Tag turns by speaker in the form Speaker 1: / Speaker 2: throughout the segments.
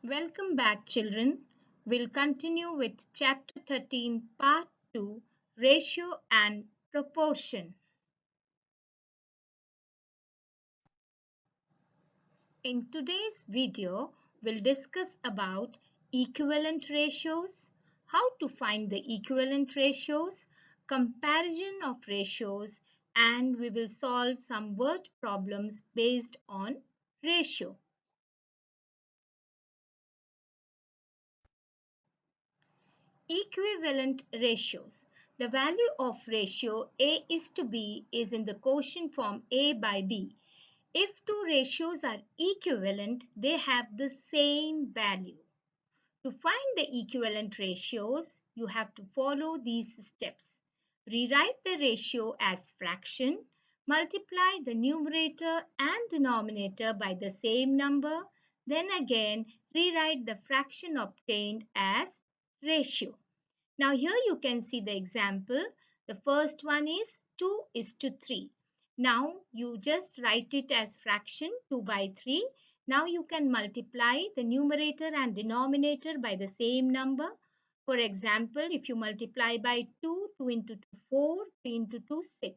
Speaker 1: Welcome back, children. We'll continue with Chapter 13, Part 2, Ratio and Proportion. In today's video, we'll discuss about equivalent ratios, how to find the equivalent ratios, comparison of ratios, and we will solve some word problems based on ratio. Equivalent ratios. The value of ratio A is to B is in the quotient form A by B. If two ratios are equivalent, they have the same value. To find the equivalent ratios, you have to follow these steps. Rewrite the ratio as fraction, multiply the numerator and denominator by the same number, then again rewrite the fraction obtained as ratio. Now here you can see the example. The first one is 2 is to 3. Now you just write it as fraction 2 by 3. Now you can multiply the numerator and denominator by the same number. For example, if you multiply by 2, 2 into 2, 4, 3 into 2, 6.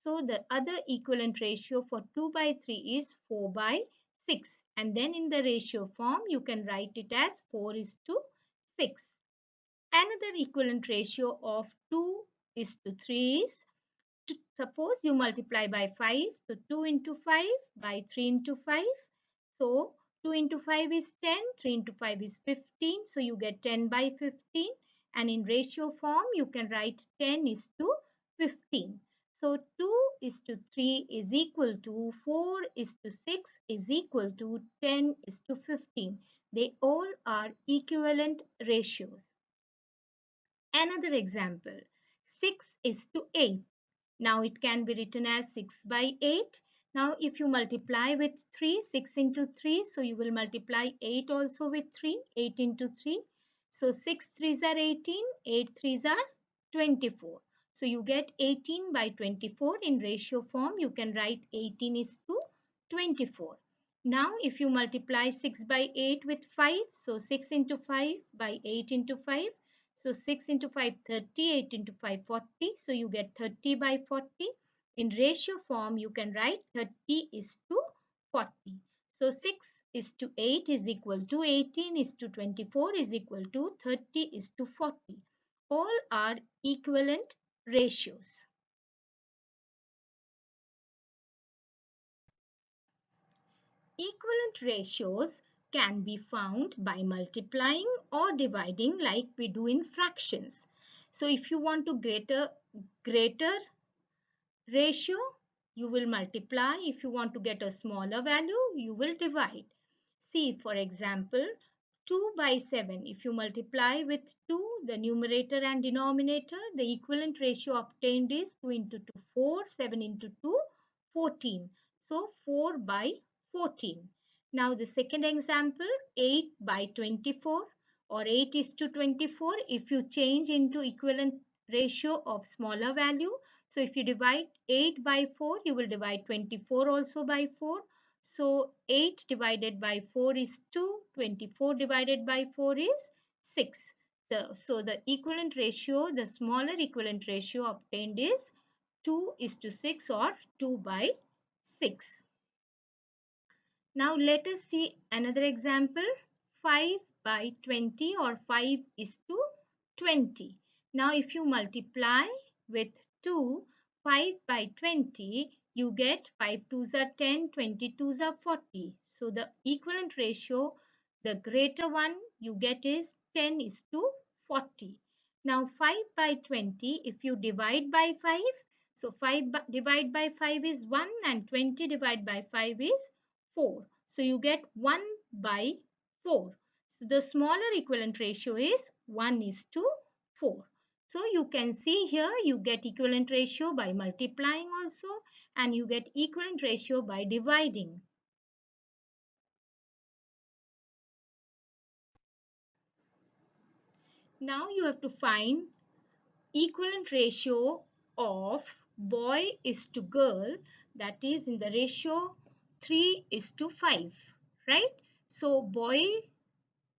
Speaker 1: So the other equivalent ratio for 2 by 3 is 4 by 6. And then in the ratio form, you can write it as 4 is to 6. Another equivalent ratio of 2 is to 3 is, suppose you multiply by 5, so 2 into 5 by 3 into 5. So 2 into 5 is 10, 3 into 5 is 15, so you get 10 by 15. And in ratio form, you can write 10 is to 15. So 2 is to 3 is equal to 4 is to 6 is equal to 10 is to 15. They all are equivalent ratios. Another example, 6 is to 8. Now it can be written as 6 by 8. Now if you multiply with 3, 6 into 3, so you will multiply 8 also with 3, 8 into 3. So 6 3s are 18, 8 3s are 24. So you get 18 by 24. In ratio form, you can write 18 is to 24. Now if you multiply 6 by 8 with 5, so 6 into 5 by 8 into 5. So 6 into 5, 30, 8 into 5, 40. So you get 30 by 40. In ratio form, you can write 30 is to 40. So 6 is to 8 is equal to 18 is to 24 is equal to 30 is to 40. All are equivalent ratios. Equivalent ratios can be found by multiplying or dividing like we do in fractions. So if you want to greater ratio, you will multiply. If you want to get a smaller value, you will divide. See, for example, 2 by 7. If you multiply with 2, the numerator and denominator, the equivalent ratio obtained is 2 into 2, 4, 7 into 2, 14. So 4 by 14. Now the second example, 8 by 24 or 8 is to 24. If you change into equivalent ratio of smaller value, so if you divide 8 by 4, you will divide 24 also by 4. So 8 divided by 4 is 2, 24 divided by 4 is 6. So the equivalent ratio, the smaller equivalent ratio obtained is 2 is to 6 or 2 by 6. Now let us see another example, 5 by 20 or 5 is to 20. Now if you multiply with 2, 5 by 20, you get 5 2s are 10, 20 2s are 40. So the equivalent ratio, the greater one you get is 10 is to 40. Now 5 by 20, if you divide by 5, so 5 divide by 5 is 1 and 20 divide by 5 is 4. So you get 1 by 4. So the smaller equivalent ratio is 1 is to 4. So you can see here you get equivalent ratio by multiplying also, and you get equivalent ratio by dividing. Now you have to find equivalent ratio of boy is to girl, that is in the ratio 3 is to 5, right? So boy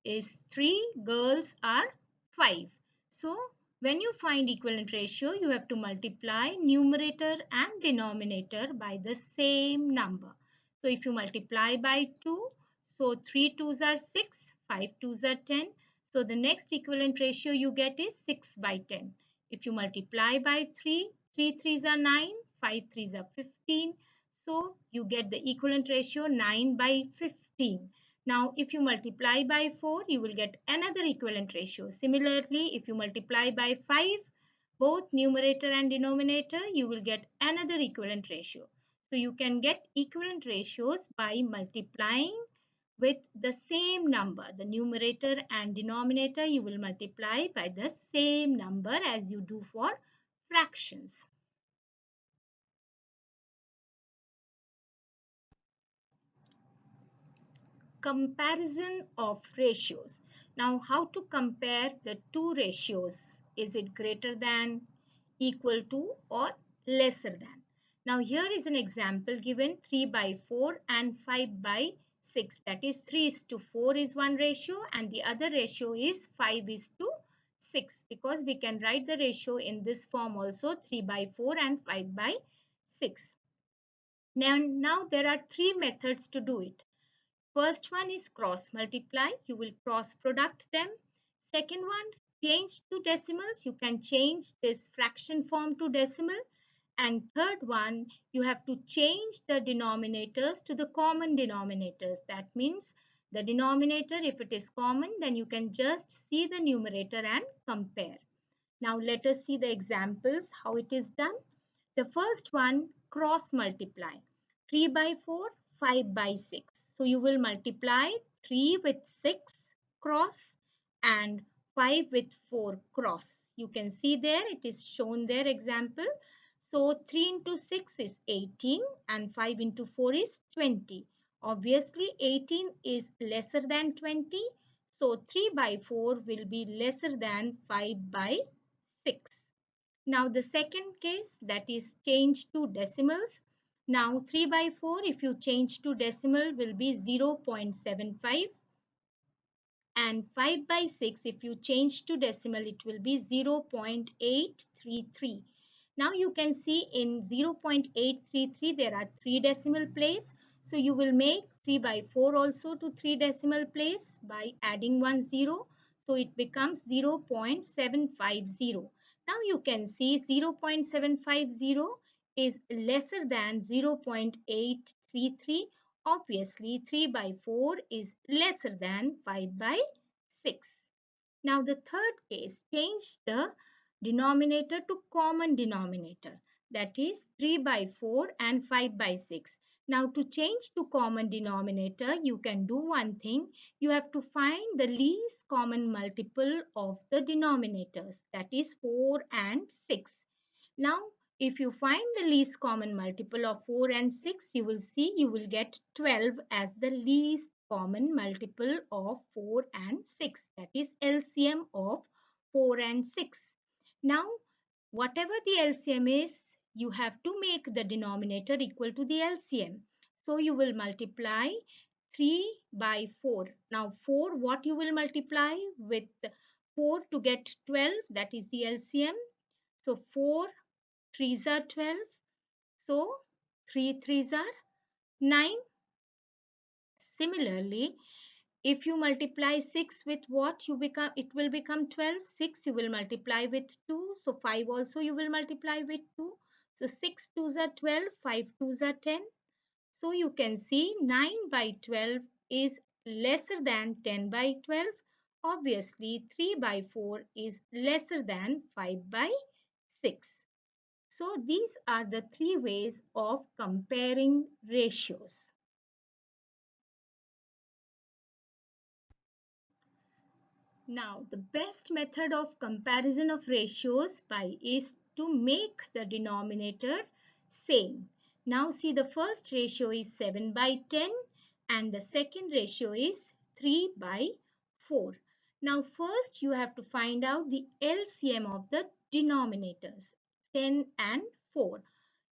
Speaker 1: is 3, girls are 5. So when you find equivalent ratio, you have to multiply numerator and denominator by the same number. So if you multiply by 2, so 3 twos are 6, 5 twos are 10. So the next equivalent ratio you get is 6 by 10. If you multiply by 3, 3 threes are 9, 5 threes are 15. So you get the equivalent ratio 9 by 15. Now, if you multiply by 4, you will get another equivalent ratio. Similarly, if you multiply by 5, both numerator and denominator, you will get another equivalent ratio. So you can get equivalent ratios by multiplying with the same number. The numerator and denominator, you will multiply by the same number as you do for fractions. Comparison of ratios. Now, how to compare the two ratios? Is it greater than, equal to, or lesser than? Now, here is an example given: 3 by 4 and 5 by 6. That is 3 is to 4 is one ratio and the other ratio is 5 is to 6, because we can write the ratio in this form also: 3 by 4 and 5 by 6. Now there are three methods to do it. First one is cross multiply. You will cross product them. Second one, change to decimals. You can change this fraction form to decimal. And third one, you have to change the denominators to the common denominators. That means the denominator, if it is common, then you can just see the numerator and compare. Now let us see the examples, how it is done. The first one, cross multiply. 3 by 4, 5 by 6. So you will multiply 3 with 6 cross and 5 with 4 cross. You can see there, it is shown there example. So 3 into 6 is 18 and 5 into 4 is 20. Obviously 18 is lesser than 20. So 3 by 4 will be lesser than 5 by 6. Now the second case, that is change to decimals. Now 3 by 4, if you change to decimal, will be 0.75, and 5 by 6, if you change to decimal, it will be 0.833. Now you can see in 0.833 there are 3 decimal place. So you will make 3 by 4 also to 3 decimal place by adding one zero. So it becomes 0.750. Now you can see 0.750 is lesser than 0.833. Obviously, 3 by 4 is lesser than 5 by 6. Now, the third case, change the denominator to common denominator. That is 3 by 4 and 5 by 6. Now, to change to common denominator, you can do one thing. You have to find the least common multiple of the denominators. That is 4 and 6. Now, if you find the least common multiple of 4 and 6, you will see you will get 12 as the least common multiple of 4 and 6. That is LCM of 4 and 6. Now, whatever the LCM is, you have to make the denominator equal to the LCM. So, you will multiply 3 by 4. Now, 4, what you will multiply with 4 to get 12, that is the LCM. So, 4 threes are 12. So 3 threes are 9. Similarly, if you multiply 6 with what, you become, it will become 12. 6 you will multiply with 2. So 5 also you will multiply with 2. So 6 twos are 12, 5 twos are 10. So you can see 9 by 12 is lesser than 10 by 12. Obviously 3 by 4 is lesser than 5 by 6. So these are the three ways of comparing ratios. Now, the best method of comparison of ratios is to make the denominator same. Now see, the first ratio is 7 by 10 and the second ratio is 3 by 4. Now first you have to find out the LCM of the denominators, 10 and 4.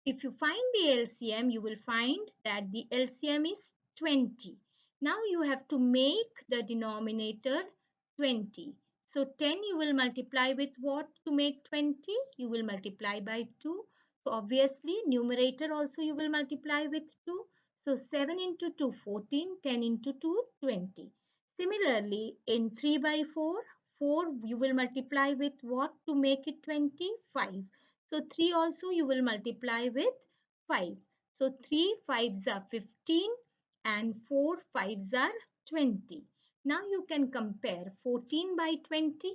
Speaker 1: If you find the LCM, you will find that the LCM is 20. Now you have to make the denominator 20. So 10 you will multiply with what to make 20? You will multiply by 2. So obviously numerator also you will multiply with 2. So 7 into 2 14, 10 into 2 20. Similarly in 3 by 4, 4 you will multiply with what to make it 20? 5. So 3 also you will multiply with 5. So 3 5s are 15 and 4 5s are 20. Now you can compare 14 by 20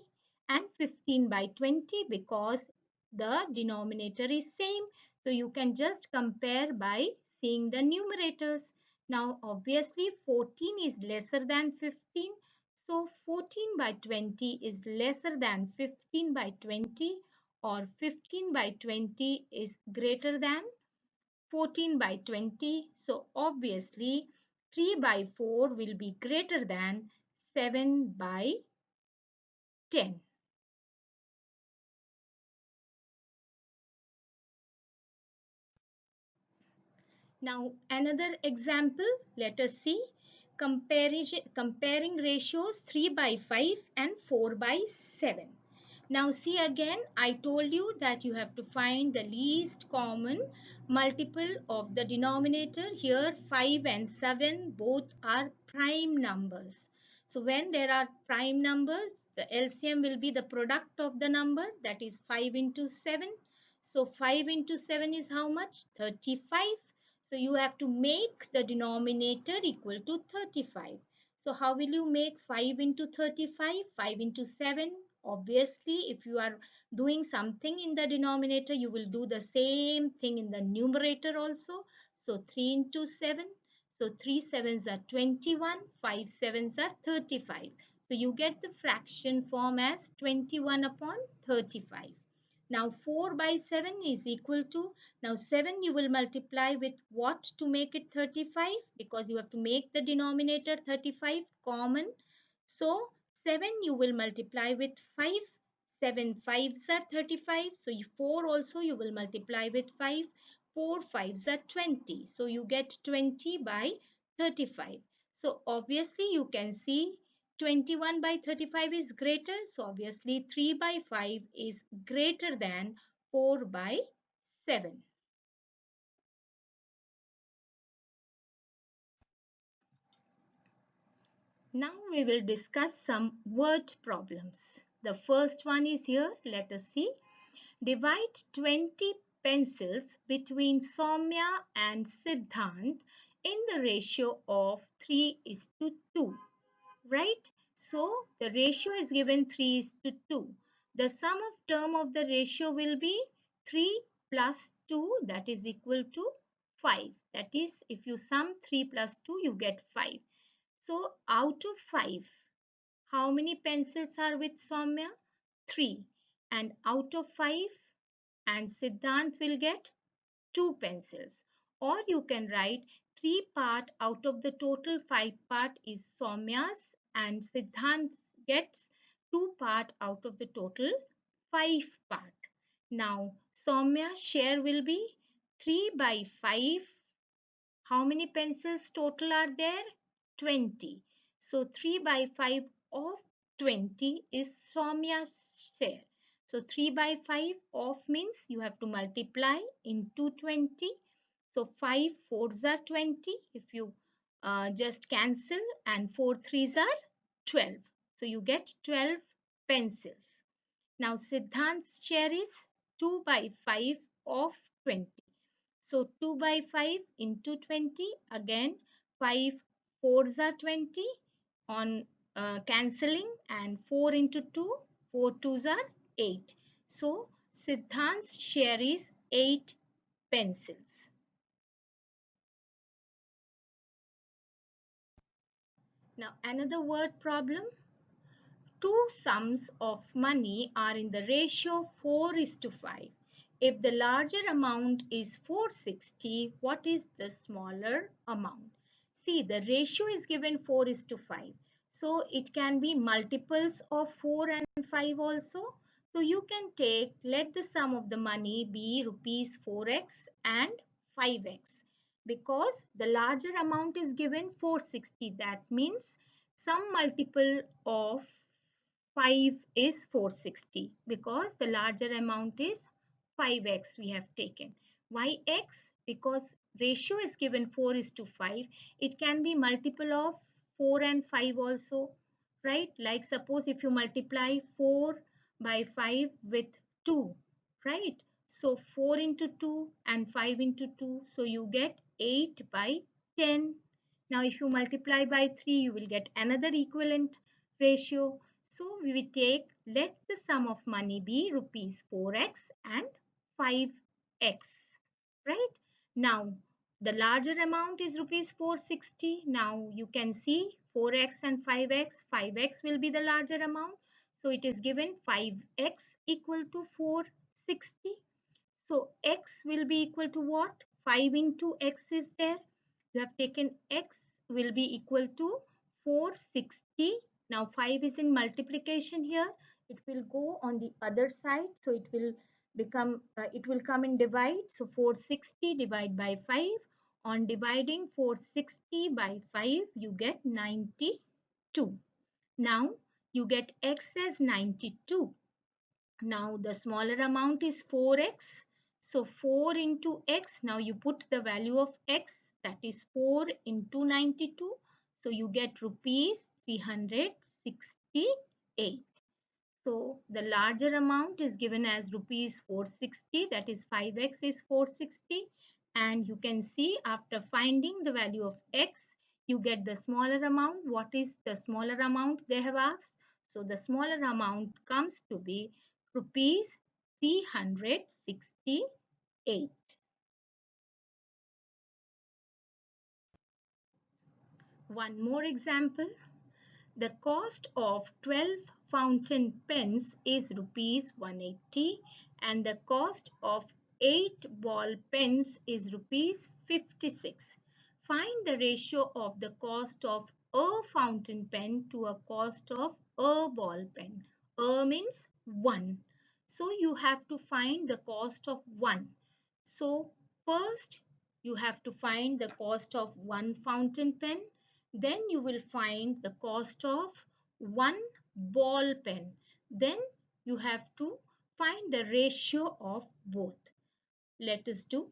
Speaker 1: and 15 by 20 because the denominator is same. So you can just compare by seeing the numerators. Now obviously 14 is lesser than 15. So 14 by 20 is lesser than 15 by 20 or 15 by 20 is greater than 14 by 20. So obviously 3 by 4 will be greater than 7 by 10. Now another example, let us see comparing ratios 3 by 5 and 4 by 7. Now see again, I told you that you have to find the least common multiple of the denominator. Here 5 and 7 both are prime numbers. So when there are prime numbers, the LCM will be the product of the number, that is 5 into 7. So 5 into 7 is how much? 35. So you have to make the denominator equal to 35. So how will you make 5 into 35? 5 into 7. Obviously, if you are doing something in the denominator, you will do the same thing in the numerator also. So 3 into 7. So 3 sevens are 21, 5 sevens are 35. So you get the fraction form as 21 upon 35. Now 4 by 7 is equal to, now 7 you will multiply with what to make it 35? Because you have to make the denominator 35 common. So 7 you will multiply with 5. 7 5s are 35. So 4 also you will multiply with 5. 4 5s are 20. So you get 20 by 35. So obviously you can see 21 by 35 is greater. So obviously 3 by 5 is greater than 4 by 7. Now we will discuss some word problems. The first one is here. Let us see. Divide 20 pencils between Soumya and Siddhant in the ratio of 3 is to 2. Right? So the ratio is given 3 is to 2. The sum of term of the ratio will be 3 plus 2, that is equal to 5. That is, if you sum 3 plus 2 you get 5. So out of 5, how many pencils are with Soumya? 3. And out of 5, and Siddhant will get 2 pencils. Or you can write 3 part out of the total 5 part is Soumya's, and Siddhant gets 2 part out of the total 5 part. Now Soumya's share will be 3 by 5. How many pencils total are there? 20. So 3 by 5 of 20 is Soumya's share. So 3 by 5 of means you have to multiply into 20. So 5 fours are 20. If you just cancel, and 4 threes are 12. So you get 12 pencils. Now Siddhant's share is 2 by 5 of 20. So 2 by 5 into 20, again 5 fours are 20 on cancelling, and 4 into 2, 4 twos are 8. So Siddhant's share is 8 pencils. Now another word problem. Two sums of money are in the ratio 4 is to 5. If the larger amount is 460, what is the smaller amount? See, the ratio is given 4 is to 5. So it can be multiples of 4 and 5 also. So you can take, let the sum of the money be rupees 4x and 5x. because the larger amount is given 460. That means some multiple of 5 is 460 because the larger amount is 5x we have taken. Why x? Because ratio is given 4 is to 5. It can be multiple of 4 and 5 also, right? Like suppose if you multiply 4 by 5 with 2, right? So 4 into 2 and 5 into 2. So you get 8 by 10. Now if you multiply by 3, you will get another equivalent ratio. So we will take, let the sum of money be rupees 4x and 5x, right? Now the larger amount is rupees 460. Now you can see 4x and 5x. 5x will be the larger amount. So it is given 5x equal to 460. So x will be equal to what? 5 into x is there. You have taken x will be equal to 460. Now 5 is in multiplication here. It will go on the other side. So it will become, it will come in divide. So 460 divided by 5. On dividing 460 by 5, you get 92. Now you get x as 92. Now the smaller amount is 4x. So 4 into x. Now you put the value of x, that is 4 into 92. So you get rupees 368. So the larger amount is given as rupees 460, that is 5x is 460. And you can see after finding the value of x, you get the smaller amount. What is the smaller amount they have asked? So the smaller amount comes to be rupees 368. One more example. The cost of 12 fountain pens is rupees 180 and the cost of 8 ball pens is rupees 56. Find the ratio of the cost of a fountain pen to a cost of a ball pen. A means 1. So you have to find the cost of 1. So first you have to find the cost of one fountain pen. Then you will find the cost of one ball pen. Then you have to find the ratio of both. Let us do.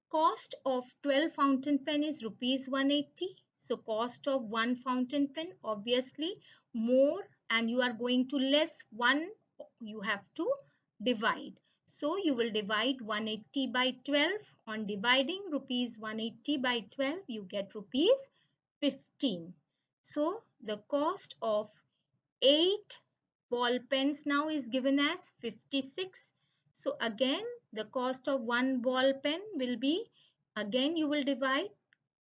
Speaker 1: Cost of 12 fountain pen is rupees 180. So cost of one fountain pen obviously more, and you are going to less one, you have to divide. So you will divide 180 by 12. On dividing rupees 180 by 12, you get rupees 15. So the cost of 8 ball pens now is given as 56. So again the cost of one ball pen will be, again you will divide.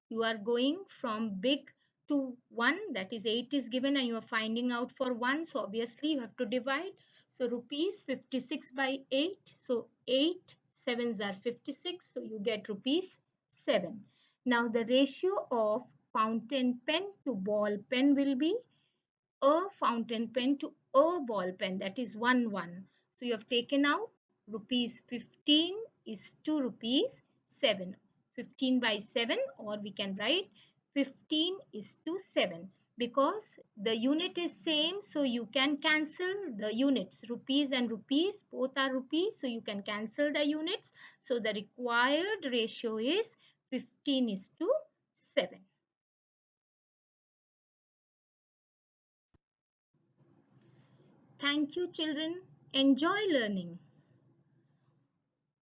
Speaker 1: You are going from big to 1, that is 8 is given and you are finding out for 1. So obviously you have to divide. So rupees 56 by 8. So 8 sevens are 56. So you get rupees 7. Now the ratio of fountain pen to ball pen will be a fountain pen to a ball pen, that is 1 1. So you have taken out rupees 15 is to rupees 7. 15 by 7, or we can write 15 is to 7 because the unit is same, so you can cancel the units. Rupees and rupees both are rupees, so you can cancel the units. So the required ratio is 15 is to 7. Thank you, children. Enjoy learning.